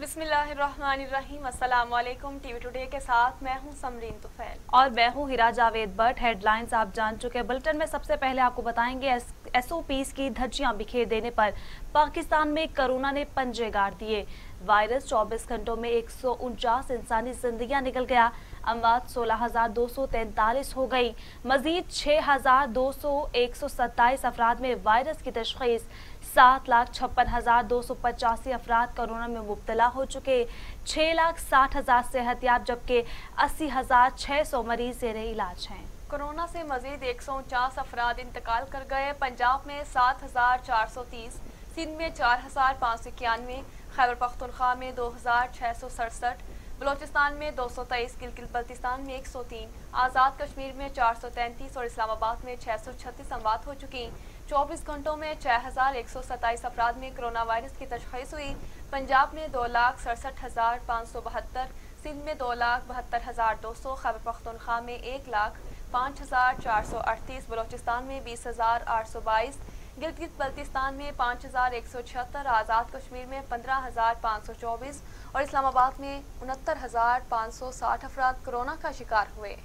बिस्मिल्लाहिर्रहमानिर्रहीम। अस्सलाम वालेकुम। टीवी टुडे के साथ मैं हूं समरीन तुफैल और मैं हूं हिरा जावेद भट्ट। हेडलाइंस आप जान चुके हैं। बुलेटिन में सबसे पहले आपको बताएंगे एसओपीज की धज्जियां बिखेर देने पर पाकिस्तान में कोरोना ने पंजे गाड़ दिए। वायरस 24 घंटों में 149 इंसानी जिंदगियां निकल गया। अमवात 16,243 हो गई। मजीद 6,127 अफराद में वायरस की तशखीस। 7,56,285 अफराद कोरोना में मुब्तला हो चुके। 6,60,000 सेहतयाब जबकि 80,600 मरीज ज़ेरे इलाज हैं। कोरोना से मजीद 149 अफराद इंतकाल कर गए। पंजाब में 7,430, सिंध में 4,591, खैबर पख्तूनख्वा में 2,667, बलोचिस्तान में 223, गिलगित बल्तिस्तान में 103, आज़ाद कश्मीर में 433 और इस्लामाबाद में 636 अमवात हो चुकी। 24 घंटों में 6,127 अफराद में कोरोना वायरस की तशख़ीस हुई। पंजाब में 2,67,572, सिंध में 2,72,200, खैबर पख्तूनख्वा में 1,05,438, बलोचिस्तान में 20,822, गिलगित बल्तिस्तान में 5,176, आज़ाद कश्मीर में 15,524 और इस्लामाबाद में 69,560 अफराद कोरोना का शिकार हुए।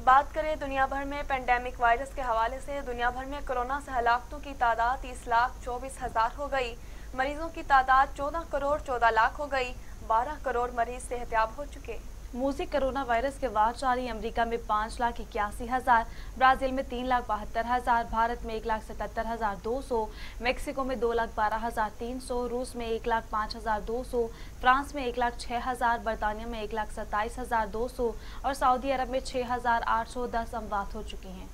बात करें दुनिया भर में पेंडेमिक वायरस के हवाले से, दुनिया भर में कोरोना से हलाकतों की तादाद 30,24,000 हो गई। मरीजों की तादाद 14,14,00,000 हो गई। 12 करोड़ मरीज सेहतयाब हो चुके। मूजिक कोरोना वायरस के वार जारी। अमेरिका में 5,81,000, ब्राजील में 3,72,000, भारत में 1,77,200, मेक्सिको में 2,12,300, रूस में 1,05,200, फ्रांस में 1,06,000, बरतानिया में 1,27,200 और सऊदी अरब में 6,810 अमवात हो चुकी हैं।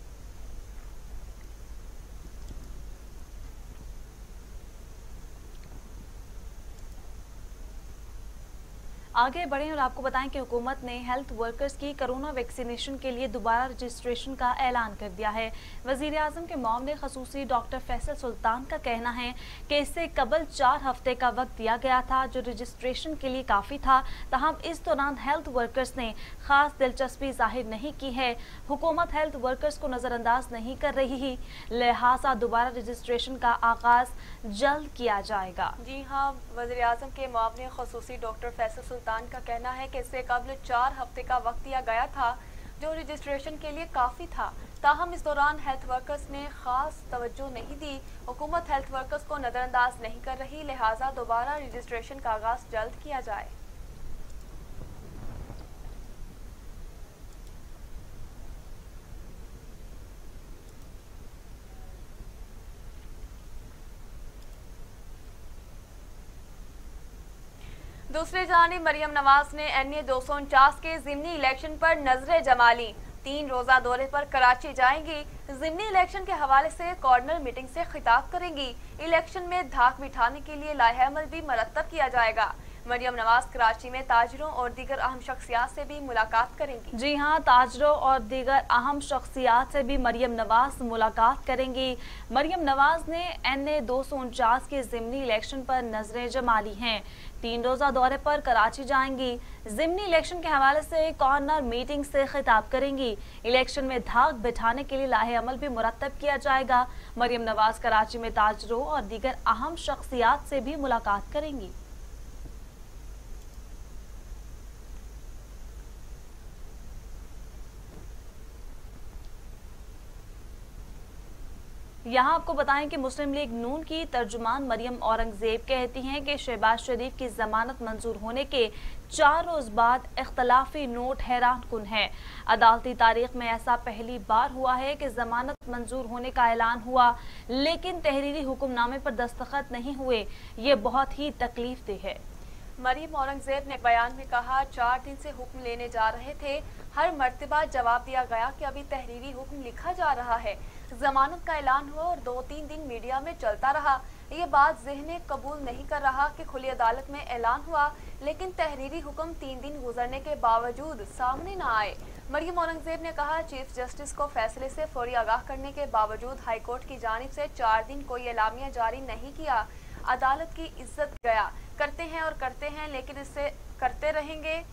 आगे बढ़ें और आपको बताएं कि हुकूमत ने हेल्थ वर्कर्स की कोरोना वैक्सीनेशन के लिए दोबारा रजिस्ट्रेशन का ऐलान कर दिया है। वज़ीर आज़म के मामले खसूसी डॉक्टर फैसल सुल्तान का कहना है कि इससे कबल 4 हफ्ते का वक्त दिया गया था जो रजिस्ट्रेशन के लिए काफ़ी था। तहम इस दौरान हेल्थ वर्कर्स ने ख़ास दिलचस्पी जाहिर नहीं की है। हुकूमत हेल्थ वर्कर्स को नज़रअंदाज नहीं कर रही, लिहाजा दोबारा रजिस्ट्रेशन का आगाज़ जल्द किया जाएगा। जी हाँ, वज़ीर आज़म के मामले खसूसी डॉक्टर फैसल सुल्तान का कहना है कि इससे कबल 4 हफ्ते का वक्त दिया गया था जो रजिस्ट्रेशन के लिए काफ़ी था। ताहम इस दौरान हेल्थ वर्कर्स ने खास तवज्जो नहीं दी। हुकूमत हेल्थ वर्कर्स को नज़रअंदाज नहीं कर रही, लिहाजा दोबारा रजिस्ट्रेशन का आगाज़ जल्द किया जाए। दूसरी जानिब मरियम नवाज ने NA 249 के ज़िमनी इलेक्शन पर नजरें जमा ली। 3 रोज़ा दौरे पर कराची जाएंगी। ज़िमनी इलेक्शन के हवाले से कॉर्नर मीटिंग से खिताब करेंगी। इलेक्शन में धाक बिठाने के लिए लाहेअमल भी मरतब किया जाएगा। मरियम नवाज कराची में ताजरों और दीगर अहम शख्सियात से भी मुलाकात करेंगी। जी हाँ, ताजरों और दीगर अहम शख्सियात से भी मरियम नवाज मुलाकात करेंगी। मरियम नवाज ने NA 249 के ज़िमनी इलेक्शन पर नजरें जमा ली हैं। 3 रोज़ा दौरे पर कराची जाएंगी। ज़िमनी इलेक्शन के हवाले से कॉर्नर मीटिंग से खिताब करेंगी। इलेक्शन में धाक बिठाने के लिए लाहेअमल भी मुरतब किया जाएगा। मरियम नवाज कराची में ताजरों और दीगर अहम शख्सियात से भी मुलाकात करेंगी। यहाँ आपको बताएं कि मुस्लिम लीग नून की तर्जुमान मरियम औरंगजेब कहती हैं कि शहबाज शरीफ की जमानत मंजूर होने के 4 रोज बाद इख्तलाफी नोट हैरान कुन है। अदालती तारीख में ऐसा पहली बार हुआ है कि जमानत मंजूर होने का ऐलान हुआ लेकिन तहरीरी हुक्मनामे पर दस्तखत नहीं हुए। ये बहुत ही तकलीफदेह है। मरियम औरंगजेब ने बयान में कहा, 4 दिन से हुक्म लेने जा रहे थे। हर मर्तबा जवाब दिया गया कि अभी तहरीरी हुक्म लिखा जा रहा है। जमानत का ऐलान हुआ और 2-3 दिन मीडिया में चलता रहा। ये बात ज़हन कबूल नहीं कर रहा कि खुली अदालत में ऐलान हुआ लेकिन तहरीरी हुक्म 3 दिन गुजरने के बावजूद सामने न आए। मरियम औरंगजेब ने कहा, चीफ जस्टिस को फैसले से फौरी आगाह करने के बावजूद हाईकोर्ट की जानिब से 4 दिन कोई एलामिया जारी नहीं किया। अदालत की इज्जत गया करते हैं और करते हैं लेकिन इससे करते रहेंगे।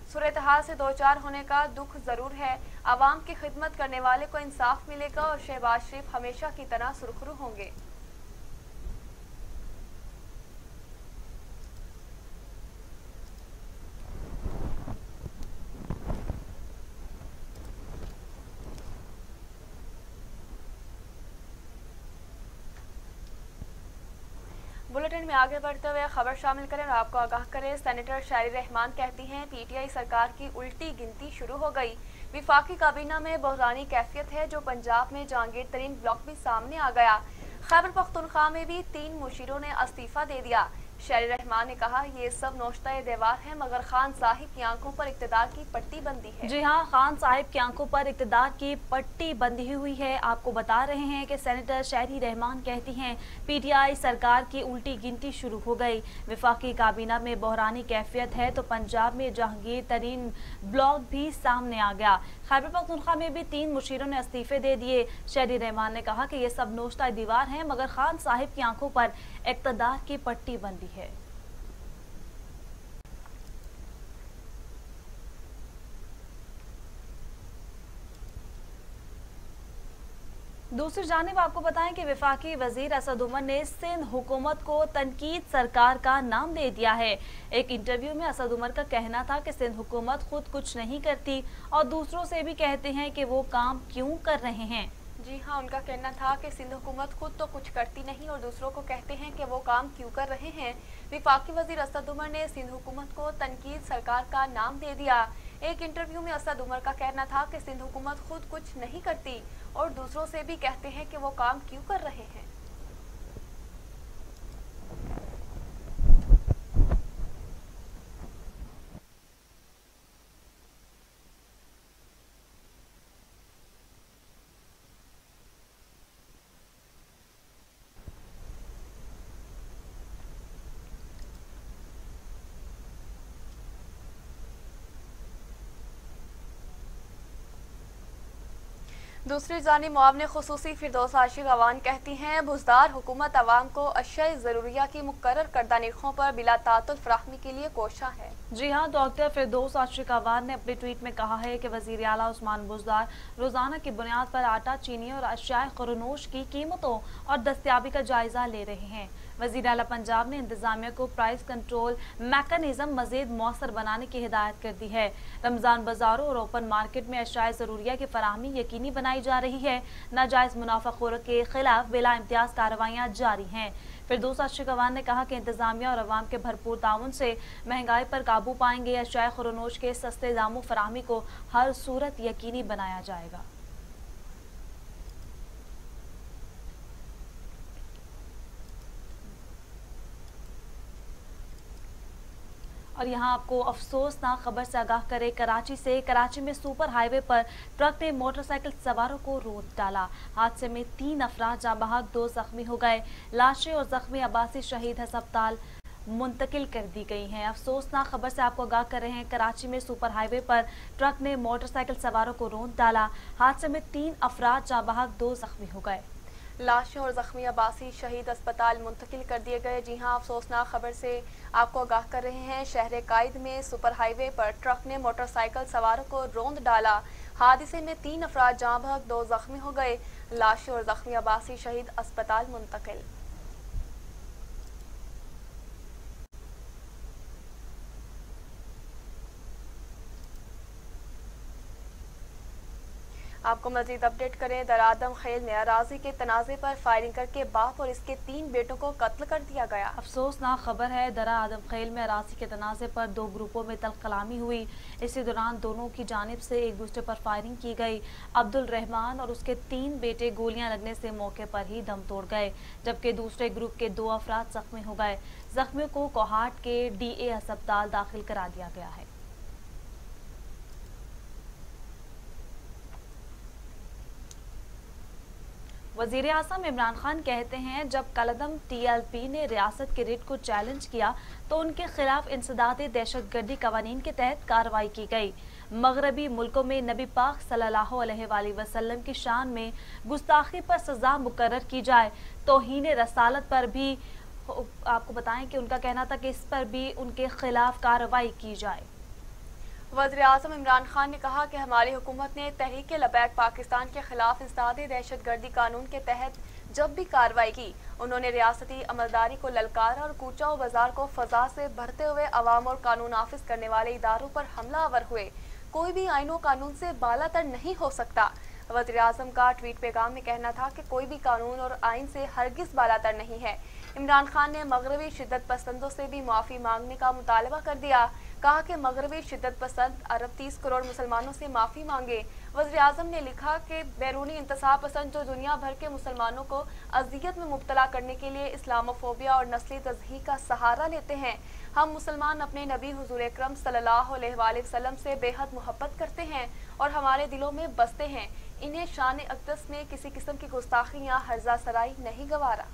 सूरत-हाल से दो चार होने का दुख जरूर है। आवाम की खिदमत करने वाले को इंसाफ मिलेगा और शहबाज शरीफ हमेशा की तरह सुरखरू होंगे। बुलेटिन में आगे बढ़ते हुए खबर शामिल करें और आपको आगाह करें। सेनेटर शायरी रहमान कहती हैं पीटीआई सरकार की उल्टी गिनती शुरू हो गई। विफाकी काबीना में बहरानी कैफियत है। जो पंजाब में जहांगीर तरीन ब्लॉक भी सामने आ गया। खैबर पख्तूनख्वा में भी 3 मुशीरों ने इस्तीफा दे दिया। शायरी रहमान ने कहा ये सब नोश्ता देवार है मगर खान साहिब की आंखों पर इक्तदार की पट्टी बंदी है। जी हाँ, खान साहिब की आंखों पर इक्तदार की पट्टी बंधी हुई है। आपको बता रहे हैं कि सेनेटर शायरी रहमान कहती हैं पीटीआई सरकार की उल्टी गिनती शुरू हो गई। विफाकी काबीना में बहरानी कैफियत है तो पंजाब में जहांगीर तरीन ब्लॉक भी सामने आ गया। खैबर पख्तूनख्वा में भी 3 मुशीरों ने इस्तीफे दे दिए। शायरी रहमान ने कहा कि ये सब नोश्ता दीवार है मगर खान साहिब की आंखों पर इक्तदार की पट्टी बंदी है। दूसरी जानिब आपको बताएं कि वफाकी वजीर असद उमर ने सिंध हुकूमत को तनकीद सरकार का नाम दे दिया है। एक इंटरव्यू में असद उमर का कहना था कि सिंध हुकूमत खुद कुछ नहीं करती और दूसरों से भी कहते हैं कि वो काम क्यों कर रहे हैं। जी हाँ, उनका कहना था कि सिंध हुकूमत खुद तो कुछ करती नहीं और दूसरों को कहते हैं कि वो काम क्यों कर रहे हैं। वफाकी वजीर असद उमर ने सिंध हुकूमत को तनकीद सरकार का नाम दे दिया। एक इंटरव्यू में असद उमर का कहना था कि सिंध हुकूमत खुद कुछ नहीं करती और दूसरों से भी कहते हैं कि वो काम क्यों कर रहे हैं। दूसरी जानिब मुआवने खुसूसी फिरदौस आशिक अवान कहती हैं बुजदार हुकूमत अवाम को अशिया ज़रूरिया की मुकर्रर करदा निर्खों पर बिला तातुल फराहमी के लिए कोशा है। जी हाँ, डॉक्टर फिरदौस आशिक अवान ने अपने ट्वीट में कहा है कि वज़ीर आला उस्मान बुजदार रोजाना की बुनियाद पर आटा, चीनी और अशिया खुरनोश की कीमतों और दस्तियाबी का जायजा ले रहे हैं। वज़ीर आला पंजाब ने इंतजामिया को प्राइस कंट्रोल मैकेनिज्म मज़ीद मौसर बनाने की हिदायत कर दी है। रमज़ान बाजारों और ओपन मार्केट में अशिया ज़रूरिया की फराहमी यकीनी बनाई जा रही है। नाजायज़ मुनाफाखोरों के खिलाफ बिला इम्तियाज़ कार्रवाइयाँ जारी हैं। फिरदौस आशिक अवान ने कहा कि इंतजामिया और अवाम के भरपूर ताउन से महंगाई पर काबू पाएंगे। अशिया खुरनोश के सस्ते दामों फराहमी को हर सूरत यकीनी बनाया जाएगा। और यहाँ आपको अफसोसनाक खबर से आगाह करे कराची से। कराची में सुपर हाईवे पर ट्रक ने मोटरसाइकिल सवारों को रोक डाला। हादसे में 3 अफराद जाँ बहक 2 जख्मी हो गए। लाशें और जख्मी अब्बासी शहीद अस्पताल मुंतकिल कर दी गई हैं। अफसोसनाक खबर से आपको आगाह कर रहे हैं कराची में सुपर हाईवे पर ट्रक ने मोटरसाइकिल सवारों को रोक डाला। हादसे में 3 अफराद जाँ बहक 2 जख्मी हो गए। लाशें और जख्मी अब्बासी शहीद अस्पताल मुंतकिल कर दिए गए। जी हाँ, अफसोसनाक खबर से आपको आगाह कर रहे हैं शहर कायद में सुपर हाईवे पर ट्रक ने मोटरसाइकिल सवारों को रौंद डाला। हादसे में 3 अफराद जाँ बहक 2 जख्मी हो गए। लाशें और जख्मी अब्बासी शहीद अस्पताल मुंतकिल। आपको मजीद अपडेट करें। दरादम खेल में अराजी के तनाज़े पर फायरिंग करके बाप और इसके 3 बेटों को कत्ल कर दिया गया। अफसोसनाक खबर है दरा आदम खेल में अराजी के तनाज़े पर 2 ग्रुपों में तल्ख कलामी हुई। इसी दौरान दोनों की जानिब से एक दूसरे पर फायरिंग की गई। अब्दुल रहमान और उसके 3 बेटे गोलियां लगने से मौके पर ही दम तोड़ गए, जबकि दूसरे ग्रुप के 2 अफराद जख्मी हो गए। जख्मियों को कोहाट के DA अस्पताल दाखिल करा दिया गया है। वज़ीर आज़म इमरान खान कहते हैं जब कलदम TLP ने रियासत के रिट को चैलेंज किया तो उनके खिलाफ इंसदादी दहशतगर्दी कवानीन के तहत कार्रवाई की गई। मगरबी मुल्कों में नबी पाक सल्लल्लाहु अलैहि वसल्लम की शान में गुस्ताखी पर सजा मुकर्रर की जाए। तौहीन रसालत पर भी आपको बताएं कि उनका कहना था कि इस पर भी उनके खिलाफ कार्रवाई की जाए। वज़ीर आज़म इमरान खान ने कहा कि हमारी हुकूमत ने तहरीक लबैक पाकिस्तान के खिलाफ इंसदाद दहशत गर्दी कानून के तहत जब भी कार्रवाई की, उन्होंने रियासती अमलदारी को ललकारा और कूचा व बाजार को फजा से भरते हुए अवाम और कानून नाफिज करने वाले इदारों पर हमलावर हुए। कोई भी आईन व कानून से बालातर नहीं हो सकता। वज़ीर आज़म का ट्वीट पैगाम में कहना था कि कोई भी कानून और आइन से हरगिज़ बालातर नहीं है। इमरान खान ने मगरबी शिद्दत पसंदों से भी माफ़ी मांगने का मुतालबा कर दिया। कहा कि मगरबी शिद्दत पसंद अरब 30 करोड़ मुसलमानों से माफ़ी मांगे। वज़ीर आज़म ने लिखा कि बैरूनी इंतसाब पसंद जो दुनिया भर के मुसलमानों को अज़ियत में मुब्तला करने के लिए इस्लामोफोबिया और नस्ली तज़हीक का सहारा लेते हैं। हम मुसलमान अपने नबी हुज़ूर अकरम सल्लल्लाहु अलैहि वसल्लम से बेहद मोहब्बत करते हैं और हमारे दिलों में बसते हैं। इन्हें शान अक़दस में किसी किस्म की गुस्ताखी या हर्जा सराई नहीं गवारा।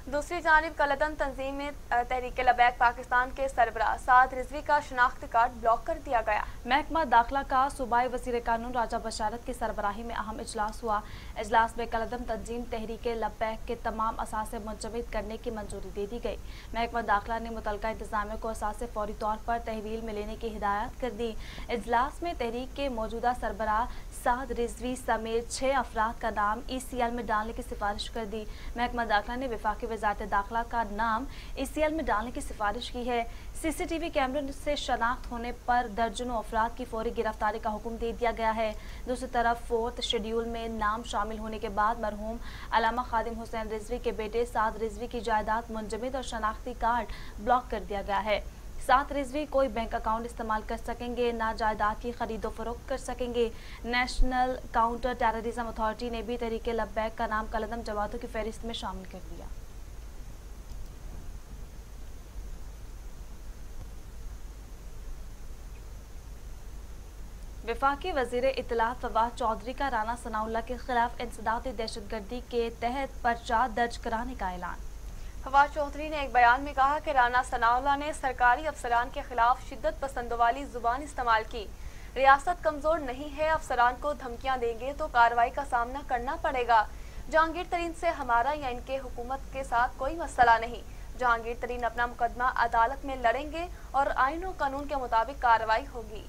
दूसरी जानिब कलदम तंजीम में तहरीक लबैक पाकिस्तान के सरबराह साद रिजवी का शनाख्ती कार्ड ब्लॉक कर दिया गया। महकमा दाखिला का सूबाई वज़ीर कानून राजा बशारत की सरबराही में अहम इजलास हुआ। इजलास में कलदम तंजीम तहरीक लबैक के तमाम असासे मुंजमद करने की मंजूरी दे दी गई। महकमा दाखिला ने मुतलका इंतजामिया को असासे फौरी तौर पर तहवील में लेने की हिदायत कर दी। इजलास में तहरीक के मौजूदा सरबराह साद रिजवी समेत 6 अफराद का नाम ECL में डालने की सिफारिश कर दी। महकमा दाखिला ने वफाकी वज़ारत दाखिला का नाम ECL में डालने की सिफारिश की है। CCTV कैमरे से शनाख्त होने पर दर्जनों अफराद की फौरी गिरफ्तारी का हुक्म दे दिया गया है। दूसरी तरफ 4th शेड्यूल में नाम शामिल होने के बाद मरहूम अल्लामा खादिम हुसैन रिजवी के बेटे साद रिजवी की जायदाद मुंजमद और शनाख्ती कार्ड ब्लॉक कर दिया गया है। साद रिजवी कोई बैंक अकाउंट इस्तेमाल कर सकेंगे, ना जायदाद की खरीदो फरोख्त कर सकेंगे। नेशनल काउंटर टेररिज्म अथॉरिटी ने भी तहरीक लबैक का नाम कलदम जमातों की फहरिस्त में शामिल कर दिया। वफाकी वज़ीर इत्तलात फवाद चौधरी का राना सनाउल्लाह के खिलाफ इंसदाद दहशतगर्दी के तहत पर्चा दर्ज कराने का ऐलान। फवाद चौधरी ने एक बयान में कहा कि राना सनाउल्लाह ने सरकारी अफसरान के खिलाफ शिद्दत पसंदों वाली जुबान इस्तेमाल की। रियासत कमजोर नहीं है, अफसरान को धमकियां देंगे तो कार्रवाई का सामना करना पड़ेगा। जहांगीर तरीन से हमारा या इनके हुकूमत के साथ कोई मसला नहीं। जहांगीर तरीन अपना मुकदमा अदालत में लड़ेंगे और आइन और कानून के मुताबिक कार्रवाई होगी।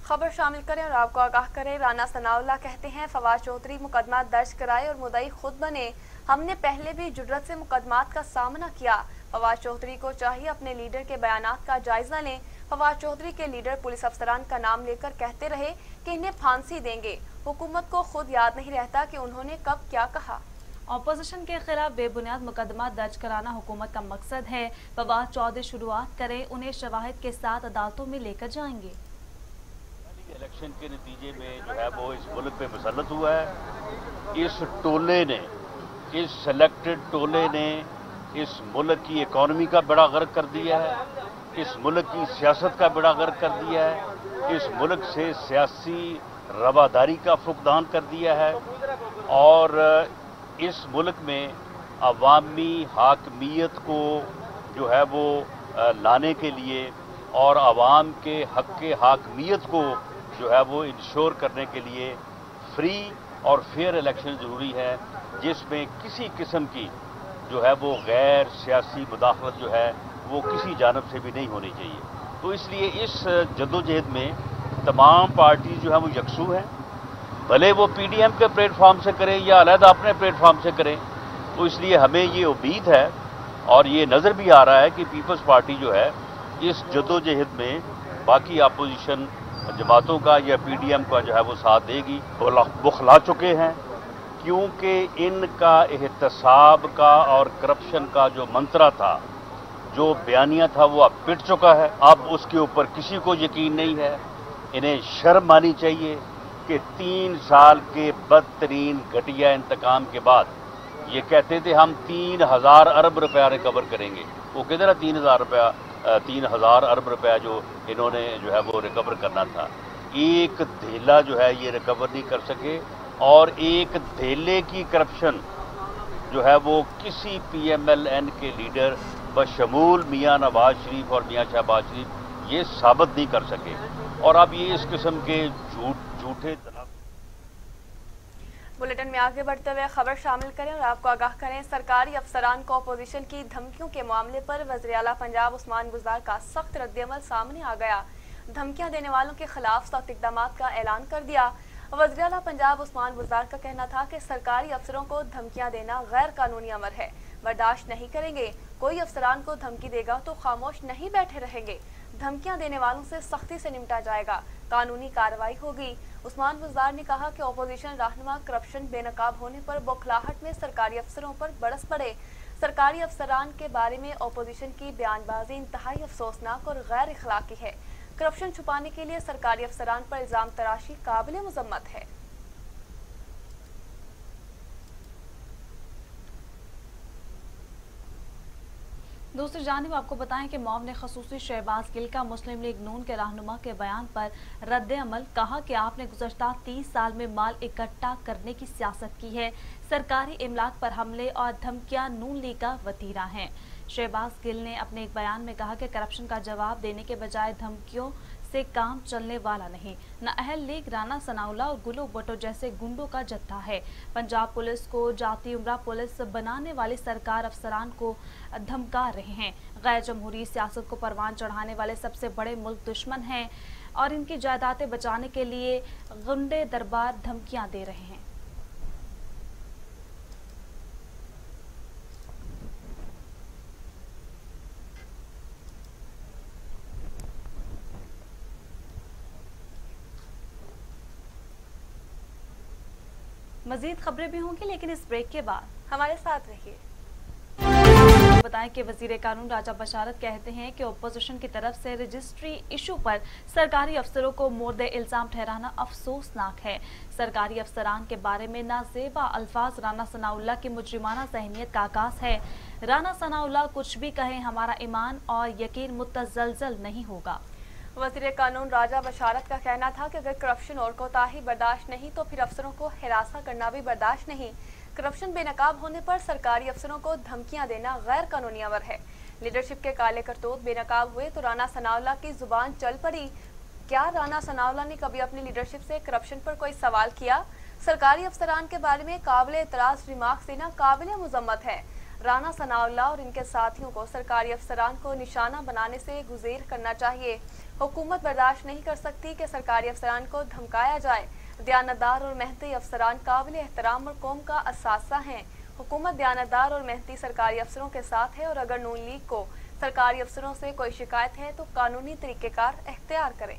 खबर शामिल करें और आपको आगाह करें। राना सनाउल्लाह कहते हैं फवाद चौधरी मुकदमा दर्ज कराए और मुद्दई खुद बने। हमने पहले भी जुर्रत से मुकदमात का सामना किया। फवाद चौधरी को चाहिए अपने लीडर के बयानात का जायजा लें। फवाद चौधरी के लीडर पुलिस अफसरान का नाम लेकर कहते रहे कि इन्हें फांसी देंगे। हुकूमत को खुद याद नहीं रहता कि उन्होंने कब क्या कहा। अपोजिशन के खिलाफ बेबुनियाद मुकदमा दर्ज कराना हुकूमत का मकसद है। फवाद चौधरी शुरुआत करें, उन्हें शवाहिद के साथ अदालतों में लेकर जाएंगे। इलेक्शन के नतीजे में जो है वो इस मुल्क पे मुसल्लत हुआ है। इस टोले ने, इस सेलेक्टेड टोले ने इस मुल्क की इकॉनमी का बेड़ा गर्क कर दिया है, इस मुल्क की सियासत का बेड़ा गर्क कर दिया है, इस मुल्क से सियासी रवादारी का फुकदान कर दिया है और इस मुल्क में अवामी हाकमियत को जो है वो लाने के लिए और आवाम के हक के हाकमियत को जो है वो इंश्योर करने के लिए फ्री और फेयर इलेक्शन ज़रूरी है, जिसमें किसी किस्म की जो है वो गैर सियासी मुदाखलत जो है वो किसी जानब से भी नहीं होनी चाहिए। तो इसलिए इस जद्दोजहद में तमाम पार्टी जो है वो यकसू हैं, भले वो PDM के प्लेटफॉर्म से करें या अलहदा अपने प्लेटफॉर्म से करें। तो इसलिए हमें ये उम्मीद है और ये नज़र भी आ रहा है कि पीपल्स पार्टी जो है इस जद्दोजहद में बाकी अपोजिशन जमातों का या PDM का जो है वो साथ देगी। बुखला चुके हैं क्योंकि इनका एहतसाब का और करप्शन का जो मंत्रा था, जो बयानिया था, वो अब पिट चुका है। अब उसके ऊपर किसी को यकीन नहीं है। इन्हें शर्म आनी चाहिए कि 3 साल के बदतरीन घटिया इंतकाम के बाद ये कहते थे हम 3000 अरब रुपया रिकवर करेंगे। वो किधर है 3000 अरब रुपया जो इन्होंने जो है वो रिकवर करना था। एक धेला जो है ये रिकवर नहीं कर सके और एक धेले की करप्शन जो है वो किसी PMLN के लीडर बशमूल मियां नवाज शरीफ और मियां शहबाज शरीफ ये साबित नहीं कर सके। और अब ये इस किस्म के झूठे बुलेटिन में आगे बढ़ते हुए खबर शामिल करें और आपको आगाह करें। सरकारी अफसरान को अपोजिशन की धमकियों के मामले पर वज़ीर आला पंजाब उस्मान गुजार का सख्त रद्दअमल सामने आ गया। धमकियां देने वालों के खिलाफ सख्त इक़दामात का ऐलान कर दिया। वज़ीर आला पंजाब उस्मान गुजार का कहना था कि सरकारी अफसरों को धमकियां देना गैर कानूनी अमर है, बर्दाश्त नहीं करेंगे। कोई अफसरान को धमकी देगा तो खामोश नहीं बैठे रहेंगे। धमकियां देने वालों से सख्ती से निपटा जाएगा, कानूनी कार्रवाई होगी। उस्मान गुजार ने कहा कि अपोजिशन रहनुमा करप्शन बेनकाब होने पर बौखलाहट में सरकारी अफसरों पर बरस पड़े। सरकारी अफसरान के बारे में अपोजिशन की बयानबाजी इंतहाई अफसोसनाक और गैर इखलाकी है। करप्शन छुपाने के लिए सरकारी अफसरान पर इल्जाम तराशी काबिल मुज़म्मत है। दूसरी जानिब आपको बताएं कि मौम ने खसूसी शहबाज गिल का मुस्लिम लीग नून के रहनुमा के बयान पर रद्द अमल, कहा कि आपने गुज़श्ता 30 साल में माल इकट्ठा करने की सियासत की है। सरकारी इमलाक पर हमले और धमकियां नून लीग का वतीरा हैं। शहबाज गिल ने अपने एक बयान में कहा कि करप्शन का जवाब देने के बजाय धमकियों से काम चलने वाला नहीं। नाअहल लीग राना सनाउल्लाह और गुलो भुट्टो जैसे गुंडों का जत्था है। पंजाब पुलिस को जाती उम्रा पुलिस बनाने वाली सरकार अफसरान को धमका रहे हैं। गैर जमहूरी सियासत को परवान चढ़ाने वाले सबसे बड़े मुल्क दुश्मन हैं और इनकी जायदादें बचाने के लिए गुंडे दरबार धमकियां दे रहे हैं। मजीद खबरें भी होंगी, लेकिन इस ब्रेक के बाद हमारे साथ रहिए। बताएं कि वजीर कानून राजा बशारत कहते हैं कि अपोजिशन की तरफ से रजिस्ट्री इशू पर सरकारी अफसरों को मोर्द इल्जाम ठहराना अफसोसनाक है। सरकारी अफसरान के बारे में नाजेबा अल्फाज राना सनाउल्लाह की मुजरिमाना ज़हनियत का आगाज है। राना सनाउल्लाह कुछ भी कहें, हमारा ईमान और यकीन मुतज़लज़ल नहीं होगा। वज़ीर कानून राजा बशारत का कहना था कि अगर करप्शन और कोताही बर्दाश्त नहीं तो फिर अफसरों को हिरासा करना भी बर्दाश्त नहीं। करप्शन बेनकाब होने पर सरकारी अफसरों को धमकियां देना गैर कानूनी अमर है। लीडरशिप के काले करतूत बेनकाब हुए तो राना सनाउल्लाह की जुबान चल पड़ी। क्या राना सनाउल्लाह ने कभी अपनी लीडरशिप से करप्शन पर कोई सवाल किया? सरकारी अफसरान के बारे में काबिल एतराज रिमार्क्स देना काबिल मुज़म्मत है। राना सनाउल्लाह और इनके साथियों को सरकारी अफसरान को निशाना बनाने से गुज़ेर करना चाहिए। हुकूमत बर्दाश्त नहीं कर सकती कि सरकारी अफसरान को धमकाया जाए। दयानतदार और मेहनती अफसरान काबिल एहतराम और कौम का असासा हैं। हुकूमत दयानतदार और मेहनती सरकारी अफसरों के साथ है और अगर नून लीग को सरकारी अफसरों से कोई शिकायत है तो कानूनी तरीक़ेकार इख्तियार करें।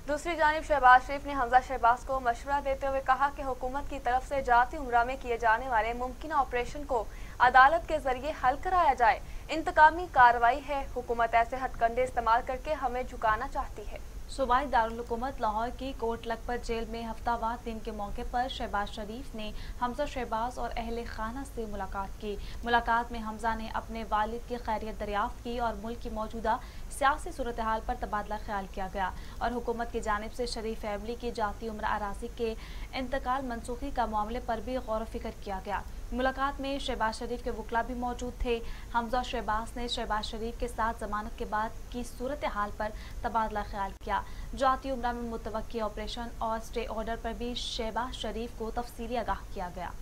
दूसरी जानिब शहबाज शरीफ ने हमजा शहबाज को मशवरा देते हुए कहा कि हुकूमत की तरफ से जाती उम्रा में किए जाने वाले मुमकिन ऑपरेशन को अदालत के जरिए हल कराया जाए। इंतकामी कार्रवाई है। हुकूमत ऐसे हथकंडे इस्तेमाल करके हमें झुकाना चाहती है। सूबाई दारुल हुकूमत लाहौर की कोट लखपत जेल में हफ्तावार दिन के मौके पर शहबाज शरीफ ने हमजा शहबाज और अहले खाना से मुलाकात की। मुलाकात में हमजा ने अपने वालिद की खैरियत दरियाफ्त की और मुल्क की मौजूदा सियासी सूरत हाल पर तबादला ख्याल किया गया और हुकूमत की जानिब से शरीफ फैमिली की जाती उम्र अराजी के इंतकाल मनसूखी का मामले पर भी गौर फिक्र किया गया। मुलाकात में शहबाज शरीफ के वकला भी मौजूद थे। हमजा शहबाज ने शहबाज शरीफ के साथ जमानत के बाद की सूरत हाल पर तबादला ख्याल किया। जाती उम्रा में मुतवक्की ऑपरेशन और स्टे ऑर्डर पर भी शहबाज शरीफ को तफसीली आगाह किया गया।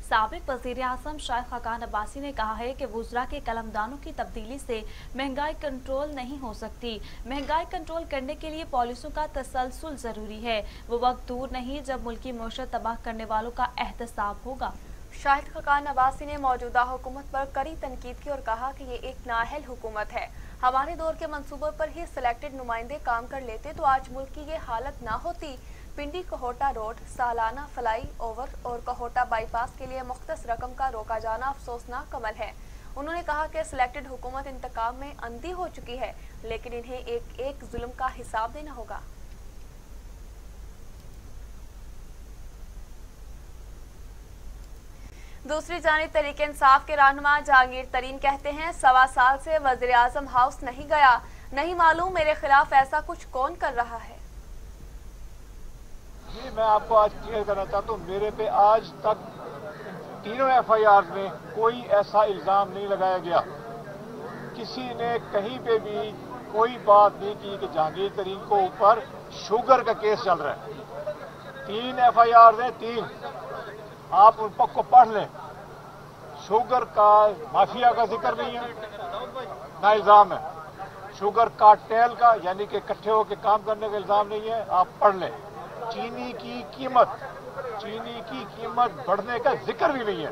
साबिक वज़ीर आज़म शायद खाकान अब्बासी ने कहा है कि वुज़रा के कलमदानों की तब्दीली से महंगाई कंट्रोल नहीं हो सकती। महंगाई कंट्रोल करने के लिए पॉलिसियों का तसलसल ज़रूरी है। वो वक्त दूर नहीं जब मुल्की मईशत तबाह करने वालों का एहतसाब होगा। शाहिद खाकान अब्बासी ने मौजूदा हुकूमत पर कड़ी तनकीद की और कहा कि ये एक नाअहल हुकूमत है। हमारे दौर के मंसूबों पर ही सिलेक्टेड नुमाइंदे काम कर लेते तो आज मुल्क की ये हालत ना होती। पिंडी कोहोटा रोड सालाना फ्लाई ओवर और कोहोटा बाईपास के लिए मुख्तस रकम का रोका जाना अफसोसनाक अमल है। उन्होंने कहा कि सिलेक्टेड हुकूमत इंतकाम में अंधी हो चुकी है, लेकिन इन्हें एक एक जुल्म का हिसाब देना होगा। दूसरी जानिब तहरीक इंसाफ के रहनुमा जहांगीर तरीन कहते हैं 1.25 साल से वज़ीर आज़म हाउस नहीं गया, नहीं मालूम मेरे खिलाफ ऐसा कुछ कौन कर रहा है। जी मैं आपको आज क्लियर करना चाहता हूँ, मेरे पे आज तक तीनों FIR में कोई ऐसा इल्ज़ाम नहीं लगाया गया, किसी ने कहीं पे भी कोई बात नहीं की कि जहांगीर तरीन को ऊपर शुगर का केस चल रहा है। 3 FIR हैं, 3 आप उन पक को पढ़ लें। शुगर का माफिया का जिक्र नहीं है, ना इल्ज़ाम है। शुगर कार्टेल का यानी कि इकट्ठे होकर काम करने का इल्ज़ाम नहीं है, आप पढ़ लें। चीनी की कीमत बढ़ने का जिक्र भी नहीं है।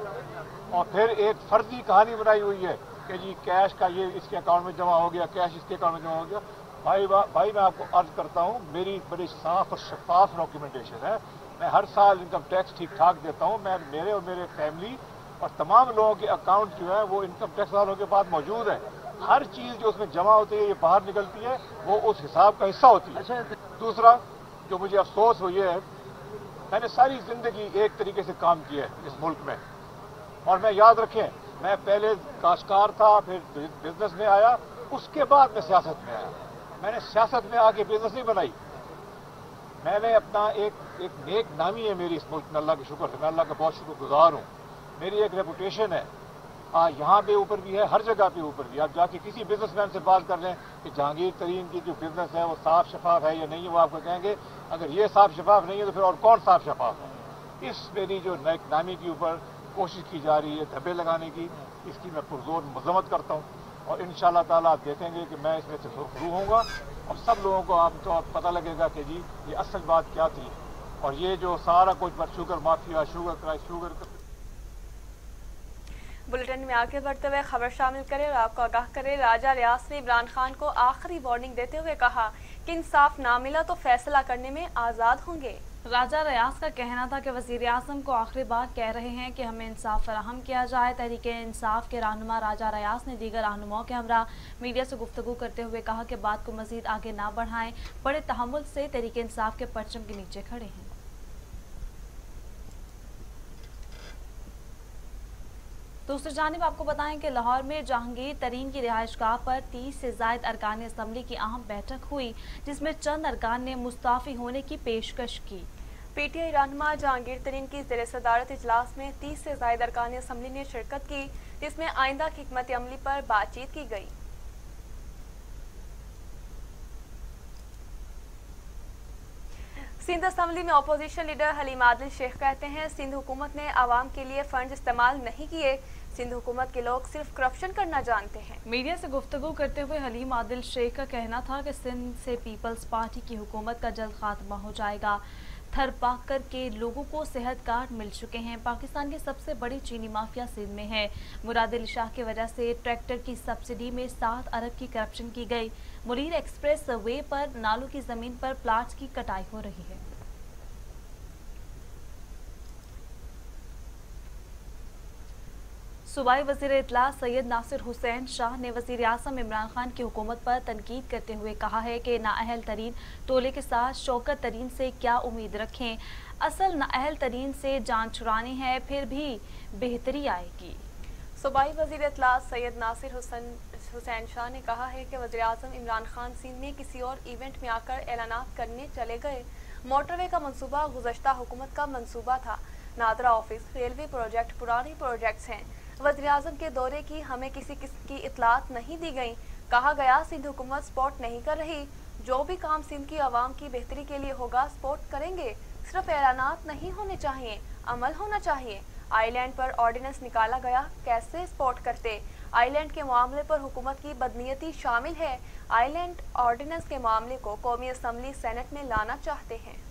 और फिर एक फर्जी कहानी बनाई हुई है कि जी कैश का ये इसके अकाउंट में जमा हो गया, कैश इसके अकाउंट में जमा हो गया। भाई मैं आपको अर्ज करता हूँ, मेरी बड़ी साफ और शफाफ डॉक्यूमेंटेशन है। मैं हर साल इनकम टैक्स ठीक ठाक देता हूँ। मैं मेरे और मेरे फैमिली और तमाम लोगों के अकाउंट जो है वो इनकम टैक्स वालों के पास मौजूद है। हर चीज़ जो उसमें जमा होती है, ये बाहर निकलती है, वो उस हिसाब का हिस्सा होती है। दूसरा जो मुझे अफसोस हो ये है, मैंने सारी जिंदगी एक तरीके से काम किया है इस मुल्क में। और मैं याद रखें, मैं पहले काश्तकार था, फिर बिजनेस में आया, उसके बाद मैं सियासत में आया। मैंने सियासत में आके बिजनेस नहीं बनाई। मैंने अपना एक नेक नामी है मेरी इस मुल्क में, अल्लाह के शुक्र से, मैं अल्लाह का बहुत शुक्रगुजार हूँ। मेरी एक रेपुटेशन है, यहाँ पे ऊपर भी है, हर जगह पे ऊपर भी। आप जाके किसी बिजनेसमैन से बात कर लें कि जहांगीर तरीन की जो बिजनेस है वो साफ शफाफ है या नहीं है, वो आपको कहेंगे अगर ये साफ शफाफ नहीं है तो फिर और कौन साफ शफाफ है। इस मेरी जो नेक नामी के ऊपर कोशिश की जा रही है धब्बे लगाने की, इसकी मैं पुरजोर मजम्मत करता हूँ। और इंशाअल्लाह ताला आप देखेंगे कि मैं इसमें से शुरू होऊंगा और सब लोगों को आपको पता लगेगा कि जी ये असल बात क्या थी। और ये जो सारा कुछ शुगर माफिया, शुगर बुलेटिन में आगे बढ़ते हुए खबर शामिल करें और आपको आगाह करें। राजा रियाज ने इमरान खान को आखिरी वार्निंग देते हुए कहा कि इंसाफ ना मिला तो फैसला करने में आज़ाद होंगे। राजा रियाज का कहना था कि वज़ीर आज़म को आखिरी बार कह रहे हैं कि हमें इंसाफ फराहम किया जाए। तहरीक इंसाफ के रहनुमा राजा रियाज ने दीगर रहनुमाओं के हमरा मीडिया से गुफ्तगू करते हुए कहा कि बात को मजीद आगे ना बढ़ाएं, बड़े तहम्मुल से तहरीक इंसाफ के परचम के नीचे खड़े हैं। दूसरी जानिब आपको बताएं कि लाहौर में जहांगीर तरीन की रिहाइशगाह पर 30 से ज़ायद अरकान असम्बली की अहम बैठक हुई, जिसमें चंद अरकान ने मुस्ताफ़ी होने की पेशकश की। PTI रहनुमा जहांगीर तरीन की ज़ेर सदारत इजलास में 30 से ज़ायद अरकान असम्बली ने शिरकत की, जिसमें आइंदा की हिकमत अमली पर बातचीत की गई। सिंध असम्बली में अपोजिशन लीडर हलीम आदिल शेख कहते हैं सिंध हुकूमत ने आवाम के लिए फंड इस्तेमाल नहीं किए, सिंध हुकूमत के लोग सिर्फ करप्शन करना जानते हैं। मीडिया से गुफ्तगू करते हुए हलीम आदिल शेख का कहना था कि सिंध से पीपल्स पार्टी की हुकूमत का जल्द खात्मा हो जाएगा। थरपाकर के लोगों को सेहत कार्ड मिल चुके हैं। पाकिस्तान की सबसे बड़ी चीनी माफिया सिंध में है। मुराद अली शाह की वजह से ट्रैक्टर की सब्सिडी में 7 अरब की करप्शन की गई। मुनीर एक्सप्रेस वे पर नालों की जमीन पर प्लाट्स की कटाई हो रही है। सूबाई वज़ीर इत्तला सैयद नासिर हुसैन शाह ने वज़ीर आज़म इमरान खान की हुकूमत पर तनकीद करते हुए कहा है कि नाअहल तरीन टोले के साथ शौकत तरीन से क्या उम्मीद रखें। असल नाअहल तरीन से जान छुड़ानी है, फिर भी बेहतरी आएगी। सूबाई वज़ीर इत्तला सैयद नासिर हुसैन शाह ने कहा है कि वज़ीर आज़म इमरान खान सिंध में किसी और इवेंट में आकर ऐलानात करने चले गए। मोटरवे का मंसूबा गुज़श्ता हुकूमत का मंसूबा था। नादरा ऑफिस, रेलवे प्रोजेक्ट पुराने प्रोजेक्ट्स हैं। वज़ीर आज़म के दौरे की हमें किसी किस्म की इतलात नहीं दी गई। कहा गया सिंध हुकूमत सपोर्ट नहीं कर रही, जो भी काम सिंध की आवाम की बेहतरी के लिए होगा सपोर्ट करेंगे। सिर्फ ऐलानात नहीं होने चाहिए, अमल होना चाहिए। आइलैंड पर ऑर्डिनेंस निकाला गया, कैसे सपोर्ट करते? आइलैंड के मामले पर हुकूमत की बदनीयती शामिल है। आइलैंड ऑर्डिनेंस के मामले को कौमी असम्बली सेनेट में लाना चाहते हैं।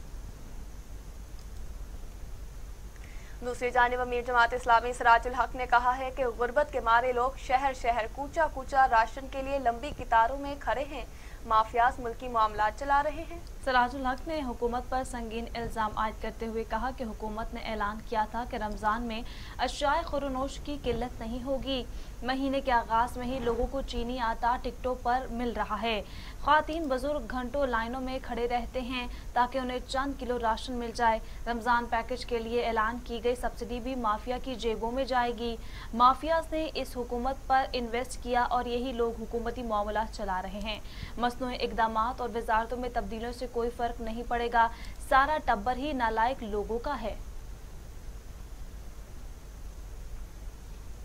दूसरी जानिब अमीर जमात इस्लामी सिराजुल हक ने कहा है कि गुर्बत के मारे लोग शहर शहर कूचा कूचा राशन के लिए लंबी कतारों में खड़े हैं। माफियाज मुल्की मामलात चला रहे हैं। सराजुल हक ने हुकूमत पर संगीन इल्ज़ाम आयद करते हुए कहा कि हुकूमत ने ऐलान किया था कि रमज़ान में अशियाए खुरनोश की किल्लत नहीं होगी। महीने के आगाज़ में ही लोगों को चीनी आटा टिकटों पर मिल रहा है। ख़वातीन बुजुर्ग घंटों लाइनों में खड़े रहते हैं ताकि उन्हें चंद किलो राशन मिल जाए। रमज़ान पैकेज के लिए ऐलान की गई सब्सिडी भी माफिया की जेबों में जाएगी। माफियाज ने इस हुकूमत पर इन्वेस्ट किया और यही लोग हुकूमती मामला चला रहे हैं। मसनूई इक़दामात और वजारतों में तब्दीलियों से कोई फ़र्क नहीं पड़ेगा, सारा टब्बर ही नालायक लोगों का है।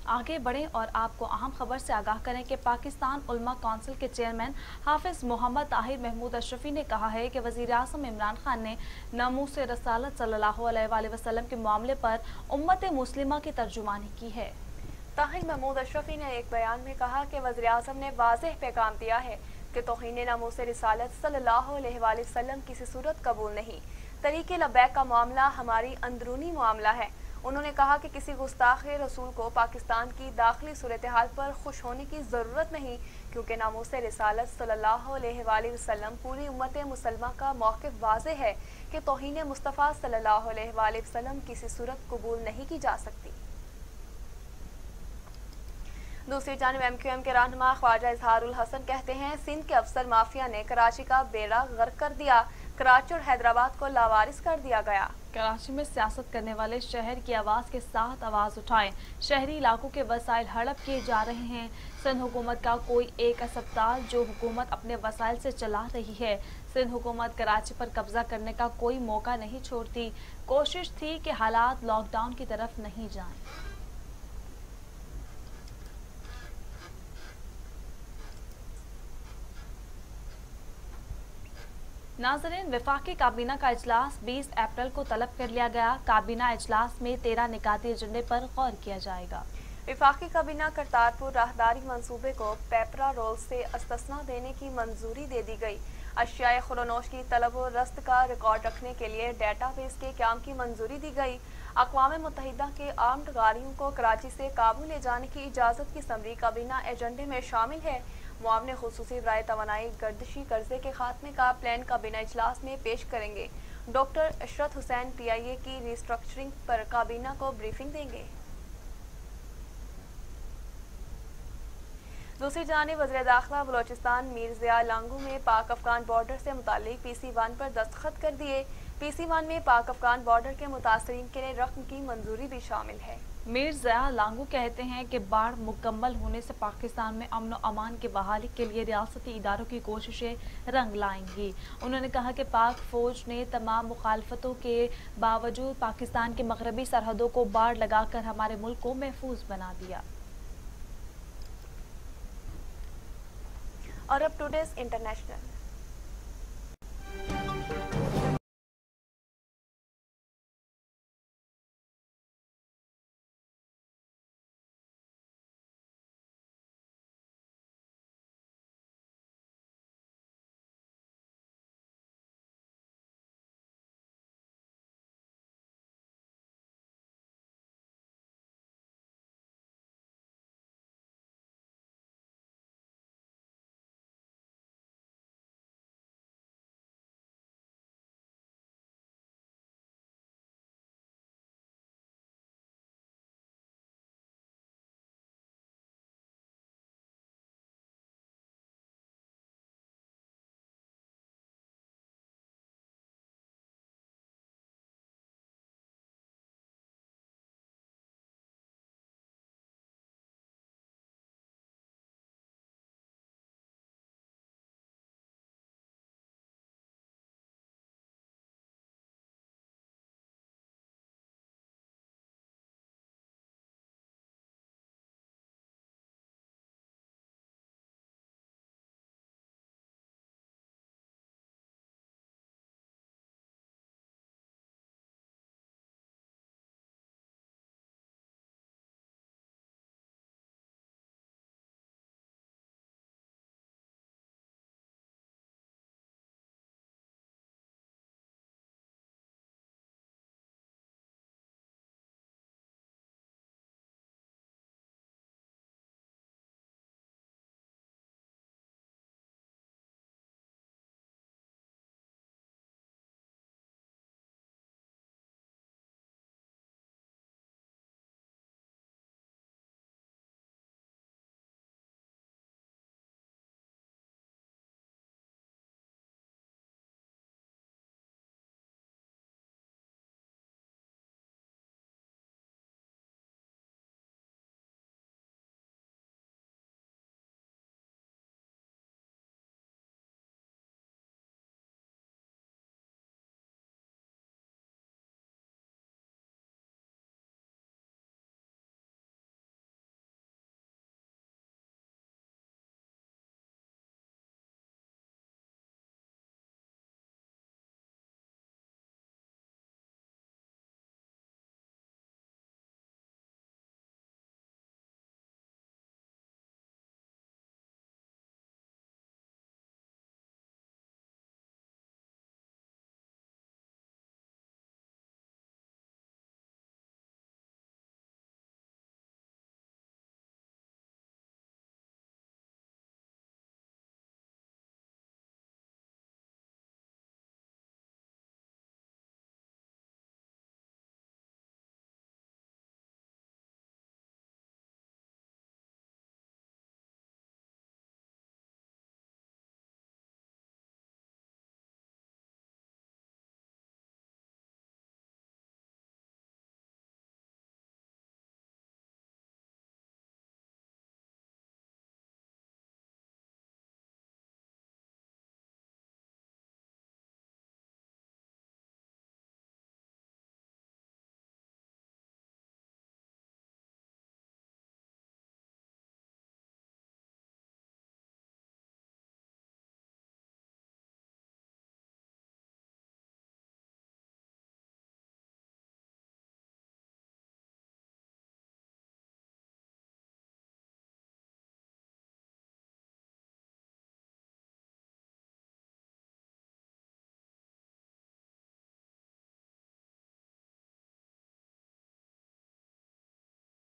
आगे बढ़ें और आपको अहम खबर से आगाह करें कि पाकिस्तान उलमा काउंसिल के चेयरमैन हाफिज मोहम्मद ताहिर महमूद अशरफी ने कहा है कि वज़ीर-ए-आज़म इमरान खान ने नामूस रसालत सल्लल्लाहु अलैहि वसल्लम के मामले पर उम्मत मुस्लिमा की तर्जुमानी की है। ताहिर महमूद अशरफी ने एक बयान में कहा कि वज़ीर-ए-आज़म ने वाज़ेह पैगाम दिया है कि तौहीन नामूस रिसालत सल्लल्लाहु अलैहि वसल्लम किसी सूरत कबूल नहीं। तरीके लबैक का मामला हमारी अंदरूनी मामला है। उन्होंने कहा कि किसी गुस्ताख रसूल को पाकिस्तान की दाखिली सूरत हाल पर खुश होने की ज़रूरत नहीं, क्योंकि नामूस रिसालत सल्लल्लाहु अलैहि वसल्लम पूरी उम्मत मुसलमा का मौक़िफ़ वाज़ेह है कि तौहीन मुस्तफ़ा सल्लल्लाहु अलैहि वसल्लम किसी सूरत कबूल नहीं की जा सकती। दूसरी जानिब MQM के रहनुमा ख्वाजा इजहारुल हसन कहते हैं, सिंध के अफसर माफिया ने कराची का बेड़ा गर्क कर दिया। कराची और हैदराबाद को लावारिस कर दिया गया। कराची में सियासत करने वाले शहर की आवाज़ के साथ आवाज़ उठाएं। शहरी इलाकों के वसाइल हड़प किए जा रहे हैं। सिंध हुकूमत का कोई एक अस्पताल जो हुकूमत अपने वसाइल से चला रही है। सिंध हुकूमत कराची पर कब्जा करने का कोई मौका नहीं छोड़ती। कोशिश थी कि हालात लॉकडाउन की तरफ नहीं जाएं। नाज़रीन, वफाकी काबीना का इजलास 20 अप्रैल को तलब कर लिया गया। काबीना इजलास में 13 निकाती एजेंडे पर गौर किया जाएगा। वफाकी काबीना करतारपुर राहदारी मंसूबे को पेपरा रोल से इस्तिस्ना देने की मंजूरी दे दी गई। अशियाए खुरनोश की तलब व रस्त का रिकॉर्ड रखने के लिए डेटाबेस के क़याम की मंजूरी दी गई। अक़वाम मुत्तहिदा के आर्म्ड गाड़ियों को कराची से काबू ले जाने की इजाज़त की समरी काबीना एजेंडे में शामिल है। मुआवने खुसूसी बराए तवानाई गर्दिशी कर्जे के खात्मे का प्लान काबीना इजलास में पेश करेंगे। डॉक्टर इशरत हुसैन PIA की रिस्ट्रक्चरिंग पर काबीना को ब्रीफिंग देंगे। दूसरी जानिब वज़ीर दाखिला बलोचिस्तान मीर ज़िया लांगू में पाक अफगान बॉर्डर से मुताल्लिक PC1 पर दस्तखत कर दिए। PC1 में पाक अफगान बॉर्डर के मुतासरीन के लिए रकम की मंजूरी भी शामिल है। मीर ज़िया लांगू कहते हैं कि बाढ़ मुकम्मल होने से पाकिस्तान में अमन व अमान की बहाली के लिए रियासती इदारों की कोशिशें रंग लाएंगी। उन्होंने कहा कि पाक फौज ने तमाम मुखालफतों के बावजूद पाकिस्तान की मगरबी सरहदों को बाढ़ लगाकर हमारे मुल्क को महफूज बना दिया। और अब टुडेज़ इंटरनेशनल।